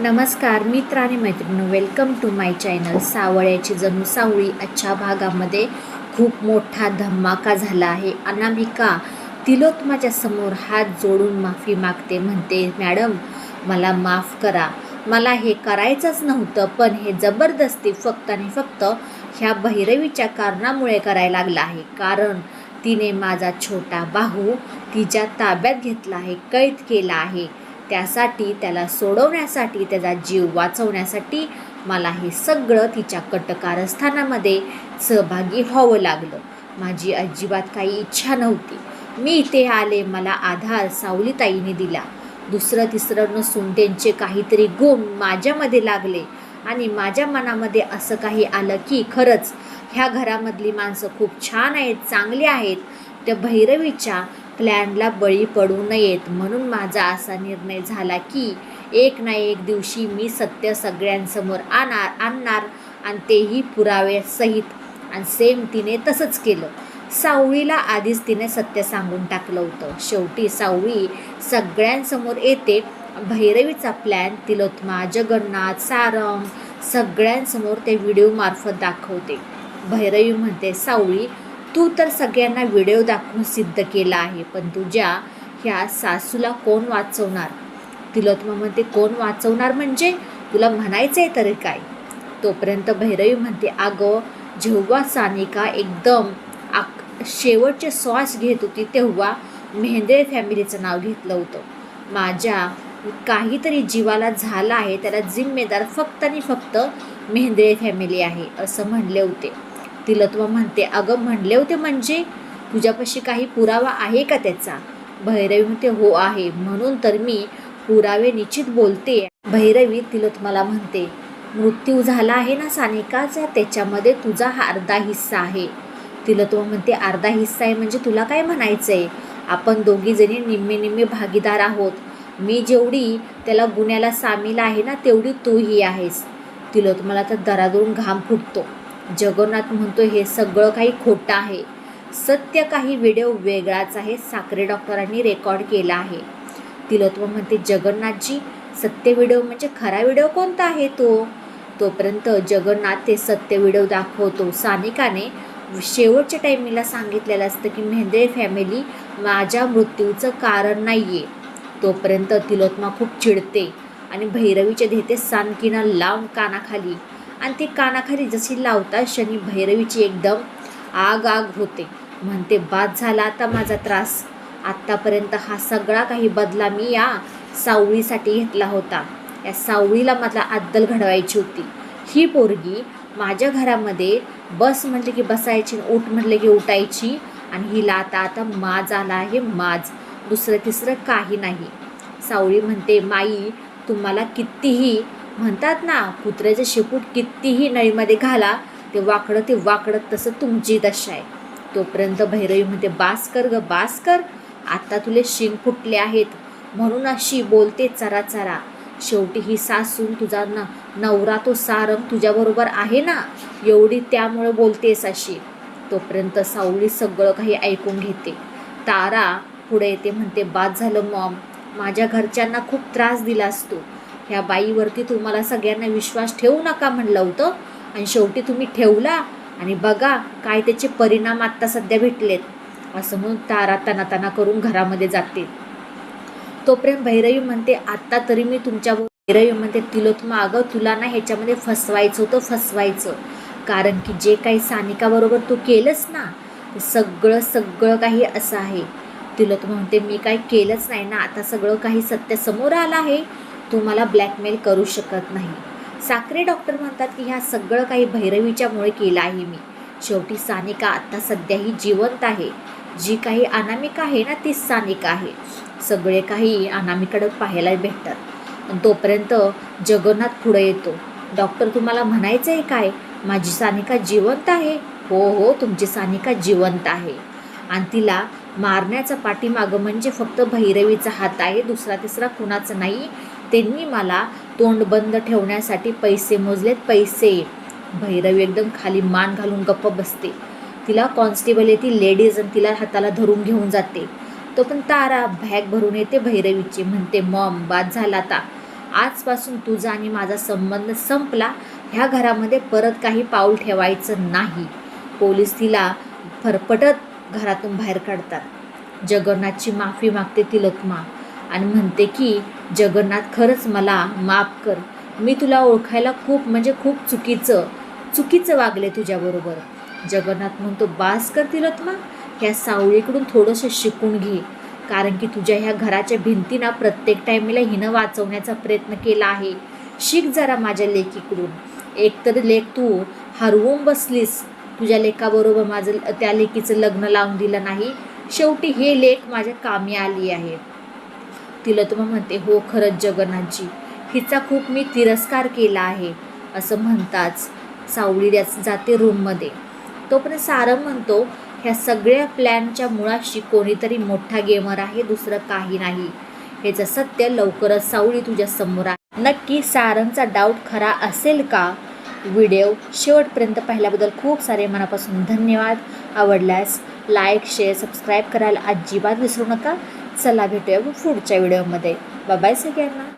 नमस्कार मित्र आणि मैत्रिणी, वेलकम टू माय चॅनल. सावळ्याची जणू सावळी आजच्या भागामध्ये खूप मोठा धमाका झाला आहे. अनामिका तिलोत्माच्या समोर हात जोडून माफी मागते. म्हणते, मॅडम मला माफ करा, मला हे करायचंच नव्हतं, पण हे जबरदस्ती फक्त आणि फक्त ह्या भैरवीच्या कारणामुळे करायला लागलं आहे. कारण तिने माझा छोटा भाऊ तिच्या ताब्यात घेतला आहे, कैद केला आहे. त्यासाठी त्याला सोडवण्यासाठी, त्याचा जीव वाचवण्यासाठी मला हे सगळं तिच्या कटकारस्थानामध्ये सहभागी व्हावं लागलं. माझी अजिबात काही इच्छा नव्हती. मी इथे आले, मला आधार सावलीताईने दिला. दुसरं तिसरं नसून त्यांचे काहीतरी गुण माझ्यामध्ये लागले आणि माझ्या मनामध्ये असं काही आलं की खरंच ह्या घरामधली माणसं खूप छान आहेत, चांगली आहेत. त्या भैरवीच्या प्लॅनला बळी पडू नयेत. म्हणून माझा असा निर्णय झाला की एक ना एक दिवशी मी सत्य सगळ्यांसमोर आणणार आणि तेही पुराव्यासहित. आणि सेम तिने तसंच केलं. सावळीला आधीच तिने सत्य सांगून टाकलं होतं. शेवटी सावळी सगळ्यांसमोर येते. भैरवीचा प्लॅन तिलोत्मा, जगन्नाथ, सारंग सगळ्यांसमोर ते व्हिडिओमार्फत दाखवते. भैरवी म्हणते, सावळी तू तर सगळ्यांना व्हिडिओ दाखवून सिद्ध केला आहे, पण तुझ्या ह्या सासूला कोण वाचवणार? तिलोत्मा म्हणते, कोण वाचवणार म्हणजे तुला म्हणायचं आहे तरी काय? तोपर्यंत भैरवी म्हणते, अगं जेव्हा सानिका एकदम शेवटचे श्वास घेत होती तेव्हा मेहेंद्रे फॅमिलीचं नाव घेतलं होतं. माझ्या काहीतरी जीवाला झालं आहे त्याला जिम्मेदार फक्त आणि फक्त मेहेंद्रे फॅमिली आहे असं म्हणले होते. तिलोत्मा म्हणते, अगं म्हणले होते म्हणजे तुझ्यापाशी काही पुरावा आहे का त्याचा? भैरवी म्हणते, हो आहे, म्हणून तर मी पुरावे निश्चित बोलते. भैरवी तिलोत्माला म्हणते, मृत्यू झाला आहे ना सानिकाचा, त्याच्यामध्ये तुझा अर्धा हिस्सा आहे. तिलोत्मा म्हणते, अर्धा हिस्सा आहे म्हणजे तुला काय म्हणायचं आहे? आपण दोघी जणी निम्मे निम्मे भागीदार आहोत. मी जेवढी त्याला गुन्ह्याला सामील आहे ना तेवढी तूही आहेस. तिलोत्माला तर दरादरून घाम फुटतो. जगन्नाथ म्हणतो, हे सगळं काही खोटं आहे, सत्य काही व्हिडिओ वेगळाच आहे, साखरे डॉक्टरांनी रेकॉर्ड केला आहे. तिलोत्मा म्हणते, जगन्नाथजी सत्य व्हिडिओ म्हणजे खरा व्हिडिओ कोणता आहे तो? तोपर्यंत जगन्नाथ ते सत्य व्हिडिओ दाखवतो. सानिकाने शेवटच्या टायमिंगला सांगितलेलं असतं की मेहेंद्रे फॅमिली माझ्या मृत्यूचं कारण नाही आहे. तोपर्यंत तिलोत्मा खूप चिडते आणि भैरवीच्या देते सानकीनं लावून कानाखाली, आणि ती कानाखाली जशी लावता शनी भैरवीची एकदम आग होते. म्हणते, बाद झाला आता माझा त्रास. आत्तापर्यंत हा सगळा काही बदला मी या सावळीसाठी घेतला होता. या सावळीला मला अद्दल घडवायची होती. ही पोरगी माझ्या घरामध्ये बस म्हटले की बसायची, उठ म्हटले की उठायची, आणि हिला आता माज आला आहे, माज, दुसरं तिसरं काही नाही. सावळी म्हणते, माई तुम्हाला कितीही म्हणतात ना, कुत्र्याचं शेपूट कितीही नळीमध्ये घाला ते वाकडं तसं तुमची दशा आहे. तोपर्यंत भैरवी म्हणते, बास कर ग, बास कर, आता तुले शिंग फुटले आहेत म्हणून अशी बोलते चरा. शेवटी ही सासून तुझा नवरा तो सारंग तुझ्याबरोबर आहे ना, एवढी त्यामुळे बोलतेस अशी. तोपर्यंत सावळी सगळं काही ऐकून घेते. तारा पुढे येते. म्हणते, बाद झालं मॉम, माझ्या घरच्यांना खूप त्रास दिलास तू. ह्या बाईवरती तुम्हाला सगळ्यांना विश्वास ठेवू नका म्हणलं होतं, आणि शेवटी तुम्ही ठेवला, आणि बघा काय त्याचे परिणाम आत्ता सध्या भेटलेत. असं म्हणून तारा तनातना करून घरामध्ये जाते. तोपर्यंत भैरवी म्हणते, आत्ता तरी मी तुमच्या भैरवी म्हणते, तिलोत्मा अगं तुला ना ह्याच्यामध्ये फसवायचं होतं, फसवायचं. कारण की जे काही सानिकाबरोबर तू केलंस ना ते सगळं काही असं आहे. तिलोत्मा म्हणते, मी काही केलंच नाही ना, आता सगळं काही सत्य समोर आलं आहे, तू मला ब्लॅकमेल करू शकत नाही. साखरे डॉक्टर म्हणतात की ह्या सगळं काही भैरवीच्यामुळे केलं आहे मी. शेवटी सानिका आत्ता सध्या ही जिवंत आहे. जी काही अनामिका आहे ना तीच सानिका आहे. सगळे काही अनामिकडे पाहायला भेटतात. आणि तोपर्यंत जगन्नाथ पुढे येतो. डॉक्टर तुम्हाला म्हणायचं आहे काय, माझी सानिका जिवंत आहे? हो, तुमची सानिका जिवंत आहे, आणि तिला मारण्याचा पाठीमागं म्हणजे फक्त भैरवीचा हात आहे, दुसरा तिसरा कुणाचं नाही. त्यांनी मला तोंड बंद ठेवण्यासाठी पैसे मोजलेत, पैसे. भैरवी एकदम खाली मान घालून गप्प बसते. तिला कॉन्स्टेबल येते लेडीज, आणि तिला हाताला धरून घेऊन जाते. तो पण तारा बॅग भरून येते भैरवीची. म्हणते, मॉम बाद झाला आता, आजपासून तुझा आणि माझा संबंध संपला. ह्या घरामध्ये परत काही पाऊल ठेवायचं नाही. पोलीस तिला फरफटत घरातून बाहेर काढतात. जगन्नाथची माफी मागते तिलोत्तमा आणि म्हणते की जगन्नाथ, खरंच मला माफ कर. मी तुला ओळखायला खूप चुकीचं वागले तुझ्याबरोबर. जगन्नाथ म्हणतो, बास कर तिलोत्तमा, ह्या सावळीकडून थोडंसं शिकून घे. कारण की तुझ्या ह्या घराच्या भिंतीना प्रत्येक टायमीला हिनं वाचवण्याचा प्रयत्न केला आहे. शिक जरा माझ्या लेकीकडून. एकतर लेक तू हरवून बसलीस, तुझ्या लेकाबरोबर माझं त्या लेकीचं लग्न लावून दिलं नाही. शेवटी हे लेक माझ्या कामी आली आहे. तिलोत्तमा म्हणते, हो खरंच जगन्नाथजी, हिचा खूप मी तिरस्कार केला आहे. असं म्हणताच सावळी जाते रूममध्ये. तोपर्यंत सारंग म्हणतो, ह्या सगळ्या प्लॅनच्या मुळाशी कोणीतरी मोठा गेमर आहे, दुसरं काही नाही. ह्याचं सत्य लवकरच सावळी तुझ्या समोर आहे. नक्की सारंगचा डाऊट खरा असेल का? व्हिडिओ शेवटपर्यंत पाहिल्याबद्दल खूप सारे मनापासून धन्यवाद. आवडल्यास लाईक, शेअर, सबस्क्राईब करायला अजिबात विसरू नका. चला भेटूया पुढच्या व्हिडिओमध्ये. बाय बाय सगळ्यांना.